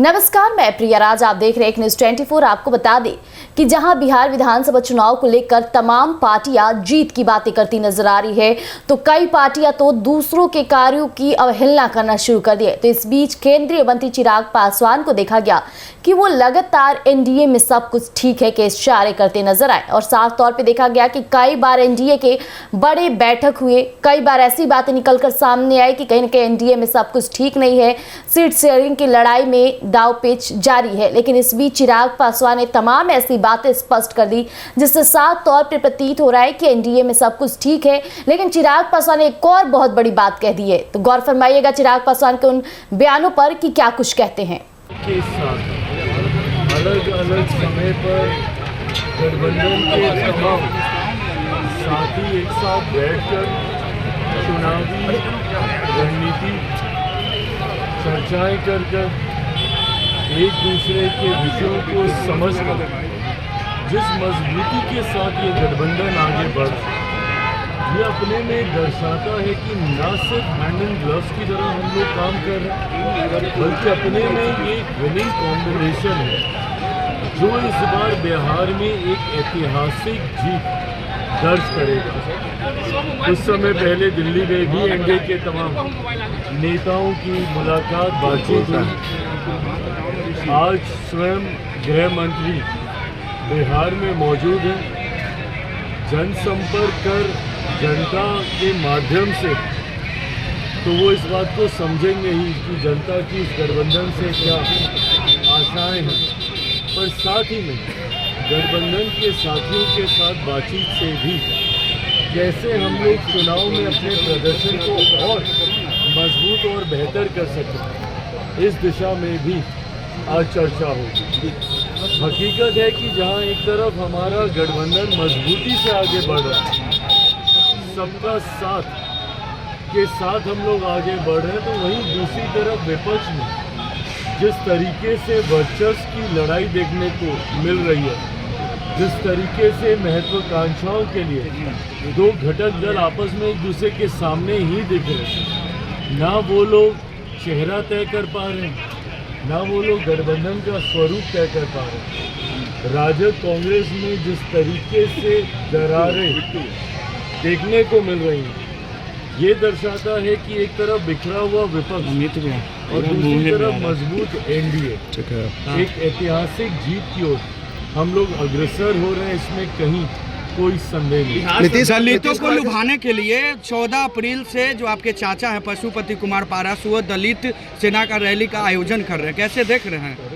नमस्कार, मैं प्रिया राज, आप देख रहे हैं न्यूज़ 24। आपको बता दें कि जहां बिहार विधानसभा चुनाव को लेकर तमाम पार्टियां जीत की बातें करती नजर आ रही है, तो कई पार्टियां तो दूसरों के कार्यों की अवहेलना करना शुरू कर दी है। तो इस बीच केंद्रीय मंत्री चिराग पासवान को देखा गया कि वो लगातार एनडीए में सब कुछ ठीक है के इशारे करते नजर आए और साफ तौर पर देखा गया कि कई बार एनडीए के बड़े बैठक हुए, कई बार ऐसी बातें निकलकर सामने आई कि कहीं न कहीं एनडीए में सब कुछ ठीक नहीं है, सीट शेयरिंग की लड़ाई में दाव पेच जारी है। लेकिन इस बीच चिराग पासवान ने तमाम ऐसी बातें स्पष्ट कर दी जिससे साफ तौर पर प्रतीत हो रहा है कि एनडीए में सब कुछ ठीक है। लेकिन चिराग पासवान ने एक और बहुत बड़ी बात कह दी है, तो गौर फरमाइएगा चिराग पासवान के उन बयानों पर कि क्या कुछ कहते हैं। अलग अलग समय पर गठबंधन के तमाम साथी एक साथ बैठकर चुनावी रणनीति चर्चाएं कर एक दूसरे के विषयों को समझकर जिस मजबूती के साथ ये गठबंधन आगे बढ़ ये अपने में दर्शाता है कि न सिर्फ हैंड एंड ग्लव्स की तरह हम लोग काम कर रहे हैं, बल्कि अपने में ये विनिंग कॉम्बिनेशन है जो इस बार बिहार में एक ऐतिहासिक जीत दर्ज करेगा। कुछ समय पहले दिल्ली में भी एनडीए के तमाम नेताओं की मुलाकात बातचीत हुई। आज स्वयं गृह मंत्री बिहार में मौजूद हैं। जनसंपर्क कर जनता के माध्यम से तो वो इस बात को समझेंगे ही कि जनता की इस गठबंधन से क्या आशाएं हैं, पर साथ ही में गठबंधन के साथियों के साथ बातचीत से भी कैसे हम लोग चुनाव में अपने प्रदर्शन को और मजबूत और बेहतर कर सकें, इस दिशा में भी आज चर्चा होगी। हकीकत है कि जहां एक तरफ हमारा गठबंधन मजबूती से आगे बढ़ रहा है, सबका साथ के साथ हम लोग आगे बढ़ रहे हैं, तो वहीं दूसरी तरफ विपक्ष में जिस तरीके से वर्चस्व की लड़ाई देखने को मिल रही है, जिस तरीके से महत्वाकांक्षाओं के लिए दो घटक दल आपस में एक दूसरे के सामने ही दिख रहे हैं, ना वो लोग चेहरा तय कर पा रहे हैं, ना वो लोग गठबंधन का स्वरूप तय कर पा रहे हैं। राजद कांग्रेस में जिस तरीके से दरारें देखने को मिल रही हैं, ये दर्शाता है कि एक तरफ बिखरा हुआ विपक्ष और दूसरी तरफ मजबूत एनडीए एक ऐतिहासिक जीत की ओर हम लोग अग्रसर हो रहे हैं, इसमें कहीं कोई संदेह नहीं। दलितों को लुभाने के लिए 14 अप्रैल से जो आपके चाचा हैं पशुपति कुमार पारस, वो दलित सेना का रैली का आयोजन कर रहे हैं, कैसे देख रहे हैं?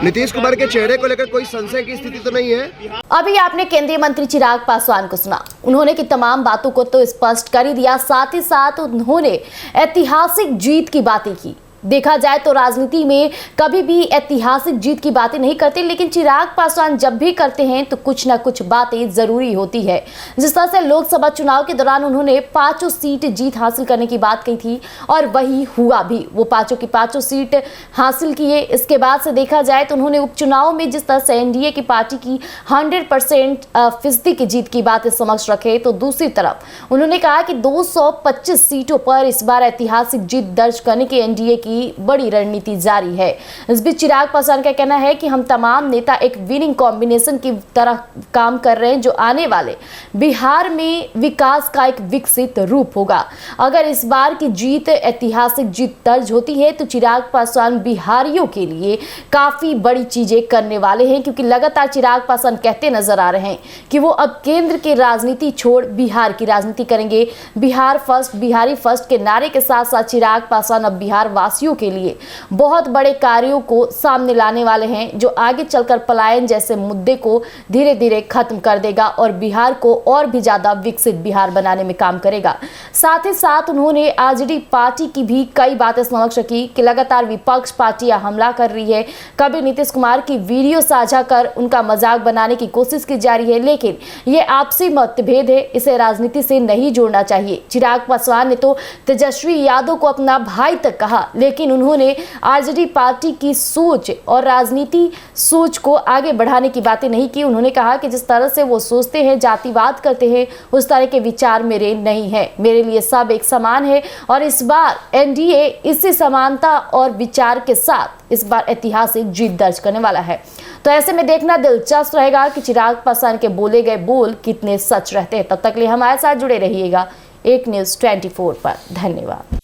नीतीश कुमार के चेहरे को लेकर कोई संशय की स्थिति तो नहीं है? अभी आपने केंद्रीय मंत्री चिराग पासवान को सुना, उन्होंने की तमाम बातों को तो स्पष्ट कर ही दिया, साथ ही साथ उन्होंने ऐतिहासिक जीत की बातें की। देखा जाए तो राजनीति में कभी भी ऐतिहासिक जीत की बातें नहीं करते, लेकिन चिराग पासवान जब भी करते हैं तो कुछ ना कुछ बातें जरूरी होती है। जिस तरह से लोकसभा चुनाव के दौरान उन्होंने 5 सीट जीत हासिल करने की बात कही थी और वही हुआ भी, वो 5 की 5 सीट हासिल किए। इसके बाद से देखा जाए तो उन्होंने उपचुनाव में जिस तरह से एनडीए की पार्टी की 100% की जीत की बातें समक्ष रखे, तो दूसरी तरफ उन्होंने कहा कि 225 सीटों पर इस बार ऐतिहासिक जीत दर्ज करने की एनडीए की बड़ी रणनीति जारी है। इस बीच चिराग पासवान का कहना है कि हम तमाम नेता एक विनिंग कॉम्बिनेशन की तरह काम कर रहे हैं, जो आने वाले बिहार में विकास का एक विकसित रूप होगा। अगर इस बार की जीत ऐतिहासिक जीत दर्ज होती है तो चिराग पासवान बिहारियों के लिए काफी बड़ी चीजें करने वाले हैं, क्योंकि लगातार चिराग पासवान कहते नजर आ रहे हैं कि वो अब केंद्र की राजनीति छोड़ बिहार की राजनीति करेंगे। बिहार फर्स्ट, बिहारी फर्स्ट के नारे के साथ साथ चिराग पासवान अब बिहार वासियों के लिए बहुत बड़े कार्यों को सामने लाने वाले हैं, जो आगे चलकर पलायन जैसे मुद्दे को धीरे धीरे खत्म कर देगा और बिहार को और भी ज्यादा विकसित बिहार बनाने में काम करेगा। साथ ही साथ उन्होंने आरजेडी पार्टी की भी कई बातें समक्ष रखी कि लगातार विपक्ष पार्टियां हमला कर रही है, कभी नीतीश कुमार की वीडियो साझा कर उनका मजाक बनाने की कोशिश की जा रही है, लेकिन ये आपसी मतभेद है, इसे राजनीति से नहीं जोड़ना चाहिए। चिराग पासवान ने तो तेजस्वी यादव को अपना भाई तक कहा, लेकिन लेकिन उन्होंने आरजेडी पार्टी की सोच और राजनीति सोच को आगे बढ़ाने की बातें नहीं की। उन्होंने कहा कि जिस तरह से वो सोचते हैं, जातिवाद करते हैं, उस तरह के विचार मेरे नहीं है। मेरे लिए सब एक समान है और इस बार एनडीए इसी समानता और विचार के साथ इस बार ऐतिहासिक जीत दर्ज करने वाला है। तो ऐसे में देखना दिलचस्प रहेगा कि चिराग पासवान के बोले गए बोल कितने सच रहते हैं। तब तक के लिए हमारे साथ जुड़े रहिएगा एक न्यूज़ 24 पर। धन्यवाद।